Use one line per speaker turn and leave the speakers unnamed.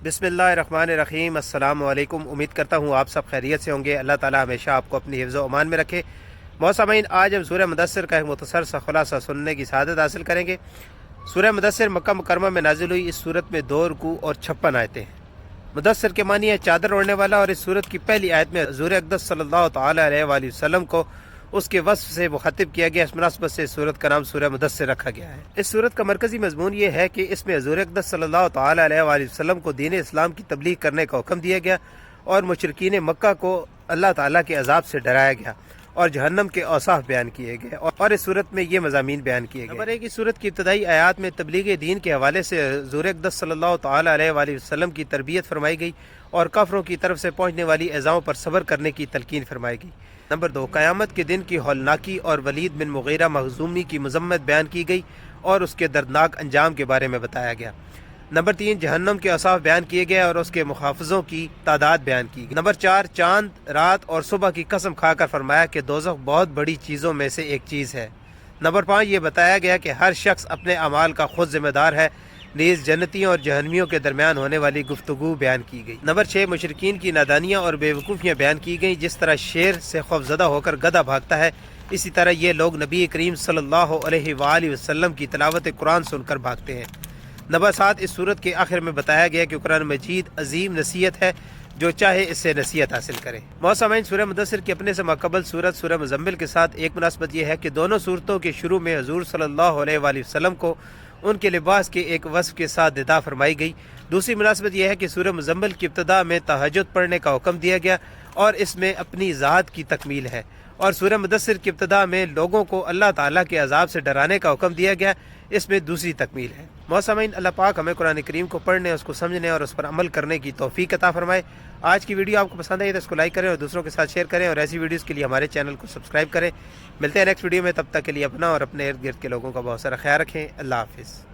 बिस्मिल्लाहिर्रहमानिर्रहीम। अस्सलाम वालेकुम। उम्मीद करता हूँ आप सब खैरियत से होंगे। अल्लाह ताला हमेशा आपको अपनी हिफ्ज़ व अमान में रखे। मौसमीन, आज हम सूरह मुदस्सिर का एक मुख्तसर सा खुलासा सुनने की सआदत हासिल करेंगे। सूरह मुदस्सिर मक्का मुकरमा में नाजिल हुई। इस सूरत में 2 रुकू और 56 आयतें हैं। मुदस्सिर के मानी है चादर ओढ़ने वाला, और इस सूरत की पहली आयत में हुज़ूर अक़दस सल्लल्लाहु तआला अलैहि वसल्लम को उसके वस्फ से मुखातिब किया गया। इस मुनासबत से इस सूरत का नाम सूरह मुदस्सिर रखा गया है। इस सूरत का मरकजी मजमून ये है कि इसमें हुज़ूर अक़दस सल्लल्लाहु तआला अलैहि वसल्लम को दीन इस्लाम की तबलीग करने का हुक्म दिया गया, और मुशरिकीन मक्का को अल्लाह ताला के अजाब से डराया गया, और जहन्नम के औसाफ बयान किए गए, और इस सूरत में ये मज़ामीन बयान किए गए। नंबर 1, इस सूरत की इब्तदाई आयात में तबलीग दीन के हवाले से हुज़ूर अक़दस सल्लल्लाहु तआला अलैहि वसल्लम की तरबियत फरमाई गई, और काफरों की तरफ से पहुँचने वाली एज़ाओं पर सब्र करने की तलकीन फरमाई गई। नंबर 2, क़यामत के दिन की हौलनाकी और वलीद बिन मुगीरा मखज़ूमी की मज़म्मत बयान की गई, और उसके दर्दनाक अंजाम के बारे में बताया गया। नंबर 3, जहन्नम के औसाफ बयान किए गए, और उसके मुहाफ़िज़ों की तादाद बयान की गई। नंबर 4, चाँद, रात और सुबह की कसम खाकर फरमाया कि दोज़ख बहुत बड़ी चीज़ों में से एक चीज़ है। नंबर 5, ये बताया गया कि हर शख्स अपने अमाल का खुद जिम्मेदार है। नीज़ जन्नतियों और जहन्नमियों के दरमियान होने वाली गुफ्तगू बयान की गई। नंबर 6, मुशरिकीन की नादानियाँ और बेवकूफ़ियाँ बयान की गई। जिस तरह शेर से खौफज़दा होकर गधा भागता है, इसी तरह ये लोग नबी करीम सल्लल्लाहु अलैहि वसल्लम की तिलावत कुरान सुनकर भागते हैं। नंबर 7, इस सूरत के आखिर में बताया गया कि कुरान मजीद अजीम नसीहत है, जो चाहे इससे नसीहत हासिल करे। मौसमीन, सूरह मुदस्सिर की अपने से माक़बल सूरत सूरह मुज़म्मिल के साथ एक मुनासबत यह है कि दोनों सूरतों के शुरू में हुज़ूर सल्लल्लाहु अलैहि वसल्लम को उनके लिबास के एक वस्फ़ के साथ दिदा फरमाई गई। दूसरी मुनासबत यह है कि सूरह मुज़म्मिल की इब्तिदा में तहज्जुद पढ़ने का हुक्म दिया गया, और इसमें अपनी ज़ात की तकमील है। और सूरह मुदस्सिर की इब्तिदा में लोगों को अल्लाह ताला के अजाब से डराने का हुक्म दिया गया, इसमें दूसरी तकमील है। मौसमीन, अल्लाह पाक हमें कुरान करीम को पढ़ने, उसको समझने और उस पर अमल करने की तौफीक अता फरमाए। आज की वीडियो आपको पसंद आई तो इसको लाइक करें और दूसरों के साथ शेयर करें, और ऐसी वीडियोज़ के लिए हमारे चैनल को सब्सक्राइब करें। मिलते हैं नेक्स्ट वीडियो में, तब तक के लिए अपना और अपने इर्द गिर्द के लोगों का बहुत सारा ख्याल रखें। अल्लाह हाफिज़।